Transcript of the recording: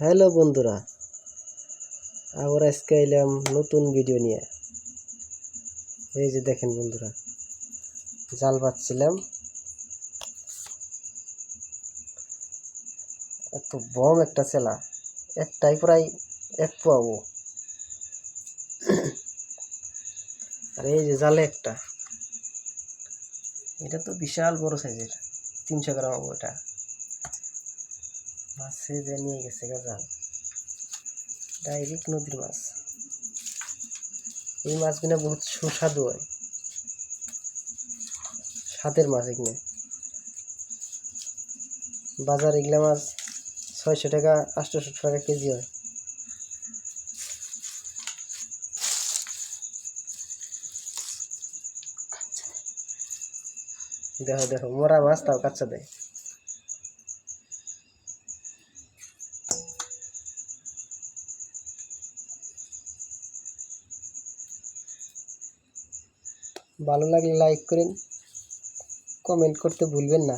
Hello বন্ধুরা, আবার আজকে এলাম নতুন ভিডিও নিয়ে। এই যে দেখেন বন্ধুরা, জাল পাচ্ছিলাম, এত বম একটা চেলা, একটাই প্রায় এক পাবো। আর এই যে জালে একটা, এটা তো বিশাল বড় সাইজের, 300 গ্রাম হবো। এটা মাছে যে নিয়ে গেছে জাল, ডাইরেক্ট নদীর মাছ। এই মাছগুলো বহুত সুস্বাদু হয়, স্বাদের মাছ। এগুলো বাজার এগুলা মাছ 600 টাকা 800 টাকা কেজি হয়। দেখো দেখো, মরা মাছ তাও কাচ্চা দেয়। ভালো লাগলে লাইক করেন, কমেন্ট করতে ভুলবেন না।